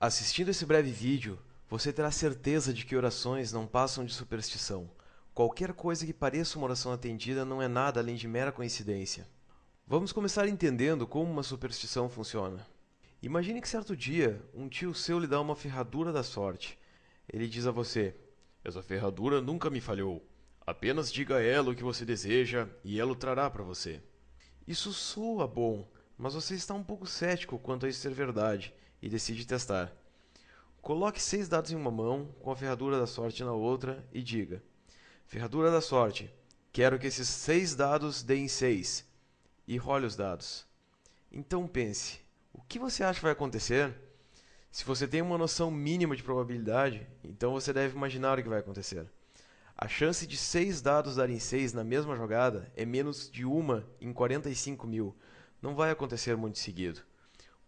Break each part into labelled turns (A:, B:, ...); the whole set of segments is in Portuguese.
A: Assistindo esse breve vídeo, você terá certeza de que orações não passam de superstição. Qualquer coisa que pareça uma oração atendida não é nada além de mera coincidência. Vamos começar entendendo como uma superstição funciona. Imagine que certo dia, um tio seu lhe dá uma ferradura da sorte. Ele diz a você: "Essa ferradura nunca me falhou. Apenas diga a ela o que você deseja e ela o trará para você." Isso soa bom, mas você está um pouco cético quanto a isso ser verdade e decide testar. Coloque 6 dados em uma mão, com a ferradura da sorte na outra e diga: "Ferradura da sorte, quero que esses 6 dados deem 6." E role os dados. Então pense, o que você acha que vai acontecer? Se você tem uma noção mínima de probabilidade, então você deve imaginar o que vai acontecer. A chance de 6 dados darem 6 na mesma jogada é menos de uma em 45 mil. Não vai acontecer muito seguido.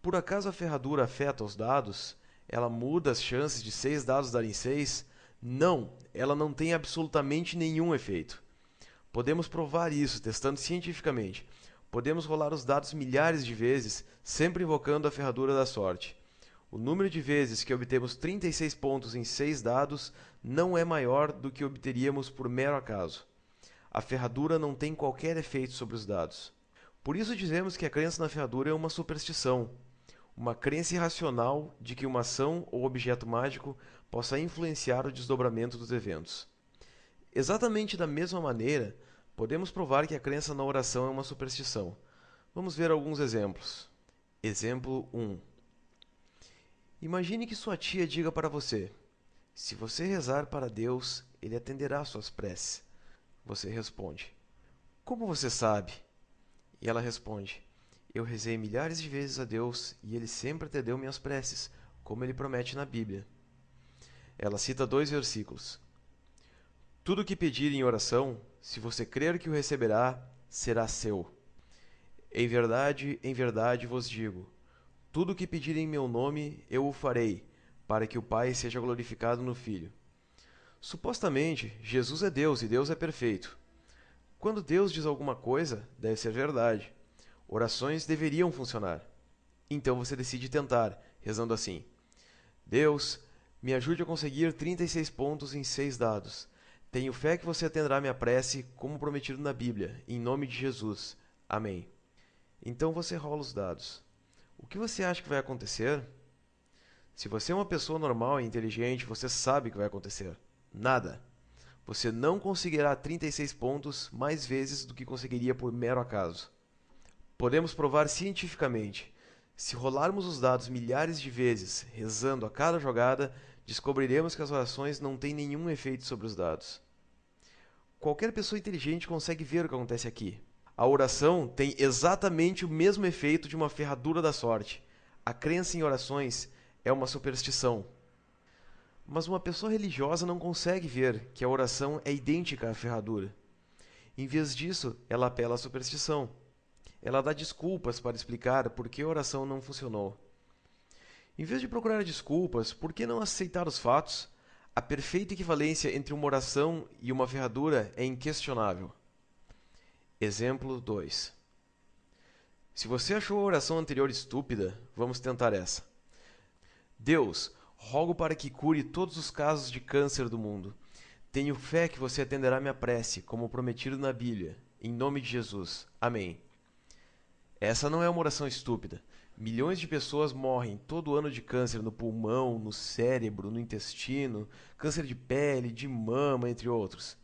A: Por acaso a ferradura afeta os dados? Ela muda as chances de 6 dados darem 6? Não, ela não tem absolutamente nenhum efeito. Podemos provar isso testando cientificamente. Podemos rolar os dados milhares de vezes, sempre invocando a ferradura da sorte. O número de vezes que obtemos 36 pontos em 6 dados não é maior do que obteríamos por mero acaso. A ferradura não tem qualquer efeito sobre os dados. Por isso dizemos que a crença na ferradura é uma superstição, uma crença irracional de que uma ação ou objeto mágico possa influenciar o desdobramento dos eventos. Exatamente da mesma maneira, podemos provar que a crença na oração é uma superstição. Vamos ver alguns exemplos. Exemplo 1. Imagine que sua tia diga para você: "Se você rezar para Deus, Ele atenderá suas preces." Você responde: "Como você sabe?" E ela responde: "Eu rezei milhares de vezes a Deus e Ele sempre atendeu minhas preces, como Ele promete na Bíblia." Ela cita 2 versículos. "Tudo o que pedir em oração, se você crer que o receberá, será seu. Em verdade vos digo, tudo o que pedir em meu nome, eu o farei, para que o Pai seja glorificado no Filho." Supostamente, Jesus é Deus e Deus é perfeito. Quando Deus diz alguma coisa, deve ser verdade. Orações deveriam funcionar. Então você decide tentar, rezando assim: "Deus, me ajude a conseguir 36 pontos em 6 dados. Tenho fé que você atenderá minha prece, como prometido na Bíblia, em nome de Jesus. Amém." Então você rola os dados. O que você acha que vai acontecer? Se você é uma pessoa normal e inteligente, você sabe o que vai acontecer. Nada. Você não conseguirá 36 pontos mais vezes do que conseguiria por mero acaso. Podemos provar cientificamente. Se rolarmos os dados milhares de vezes, rezando a cada jogada, descobriremos que as orações não têm nenhum efeito sobre os dados. Qualquer pessoa inteligente consegue ver o que acontece aqui. A oração tem exatamente o mesmo efeito de uma ferradura da sorte. A crença em orações é uma superstição. Mas uma pessoa religiosa não consegue ver que a oração é idêntica à ferradura. Em vez disso, ela apela à superstição. Ela dá desculpas para explicar por que a oração não funcionou. Em vez de procurar desculpas, por que não aceitar os fatos? A perfeita equivalência entre uma oração e uma ferradura é inquestionável. Exemplo 2. Se você achou a oração anterior estúpida, vamos tentar essa. "Deus, rogo para que cure todos os casos de câncer do mundo. Tenho fé que você atenderá minha prece, como prometido na Bíblia. Em nome de Jesus. Amém." Essa não é uma oração estúpida. Milhões de pessoas morrem todo ano de câncer no pulmão, no cérebro, no intestino, câncer de pele, de mama, entre outros.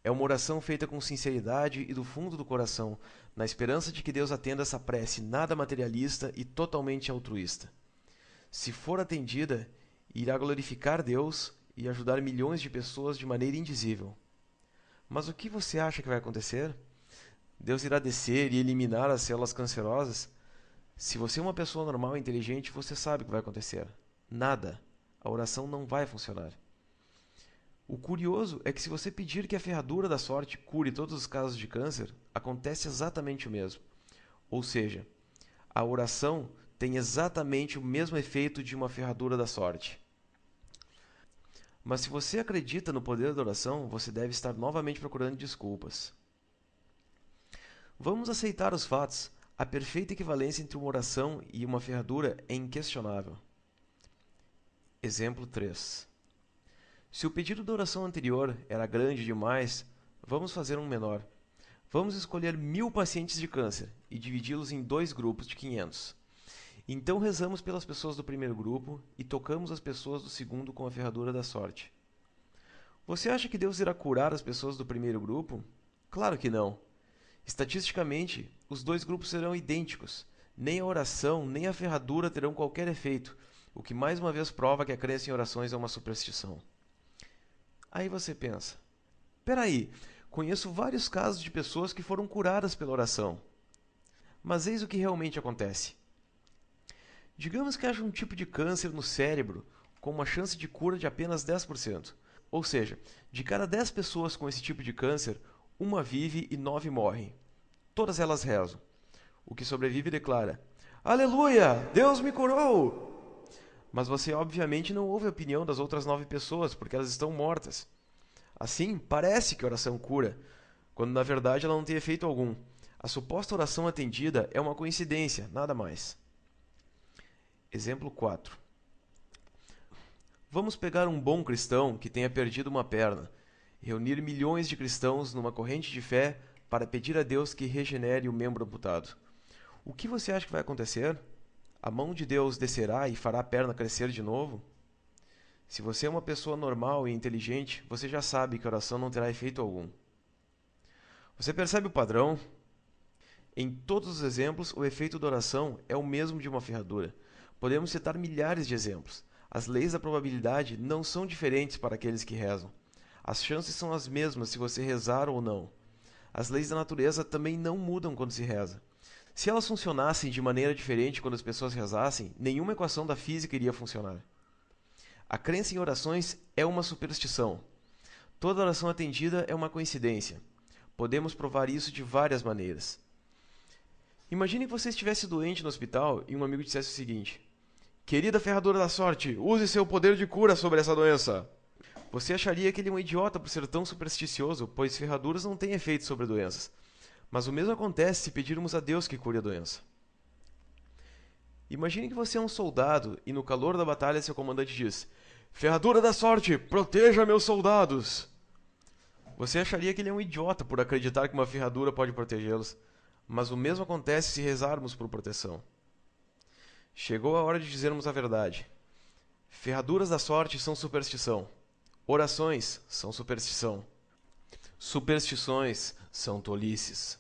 A: É uma oração feita com sinceridade e do fundo do coração, na esperança de que Deus atenda essa prece nada materialista e totalmente altruísta. Se for atendida, irá glorificar Deus e ajudar milhões de pessoas de maneira indizível. Mas o que você acha que vai acontecer? Deus irá descer e eliminar as células cancerosas? Se você é uma pessoa normal e inteligente, você sabe o que vai acontecer. Nada. A oração não vai funcionar. O curioso é que se você pedir que a ferradura da sorte cure todos os casos de câncer, acontece exatamente o mesmo. Ou seja, a oração tem exatamente o mesmo efeito de uma ferradura da sorte. Mas se você acredita no poder da oração, você deve estar novamente procurando desculpas. Vamos aceitar os fatos. A perfeita equivalência entre uma oração e uma ferradura é inquestionável. Exemplo 3. Se o pedido da oração anterior era grande demais, vamos fazer um menor. Vamos escolher 1000 pacientes de câncer e dividi-los em 2 grupos de 500. Então rezamos pelas pessoas do primeiro grupo e tocamos as pessoas do segundo com a ferradura da sorte. Você acha que Deus irá curar as pessoas do primeiro grupo? Claro que não. Estatisticamente, os 2 grupos serão idênticos. Nem a oração, nem a ferradura terão qualquer efeito, o que mais uma vez prova que a crença em orações é uma superstição. Aí você pensa, peraí, conheço vários casos de pessoas que foram curadas pela oração. Mas eis o que realmente acontece. Digamos que haja um tipo de câncer no cérebro com uma chance de cura de apenas 10%. Ou seja, de cada 10 pessoas com esse tipo de câncer, uma vive e 9 morrem. Todas elas rezam. O que sobrevive declara: Aleluia! Deus me curou! Mas você obviamente não ouve a opinião das outras 9 pessoas, porque elas estão mortas. Assim, parece que a oração cura, quando na verdade ela não tem efeito algum. A suposta oração atendida é uma coincidência, nada mais. Exemplo 4. Vamos pegar um bom cristão que tenha perdido uma perna, reunir milhões de cristãos numa corrente de fé para pedir a Deus que regenere o membro amputado. O que você acha que vai acontecer? A mão de Deus descerá e fará a perna crescer de novo? Se você é uma pessoa normal e inteligente, você já sabe que a oração não terá efeito algum. Você percebe o padrão? Em todos os exemplos, o efeito da oração é o mesmo de uma ferradura. Podemos citar milhares de exemplos. As leis da probabilidade não são diferentes para aqueles que rezam. As chances são as mesmas se você rezar ou não. As leis da natureza também não mudam quando se reza. Se elas funcionassem de maneira diferente quando as pessoas rezassem, nenhuma equação da física iria funcionar. A crença em orações é uma superstição. Toda oração atendida é uma coincidência. Podemos provar isso de várias maneiras. Imagine que você estivesse doente no hospital e um amigo dissesse o seguinte: Querida ferradura da sorte, use seu poder de cura sobre essa doença. Você acharia que ele é um idiota por ser tão supersticioso, pois ferraduras não têm efeito sobre doenças. Mas o mesmo acontece se pedirmos a Deus que cure a doença. Imagine que você é um soldado e no calor da batalha seu comandante diz: Ferradura da sorte, proteja meus soldados. Você acharia que ele é um idiota por acreditar que uma ferradura pode protegê-los. Mas o mesmo acontece se rezarmos por proteção. Chegou a hora de dizermos a verdade. Ferraduras da sorte são superstição. Orações são superstição. Superstições são tolices.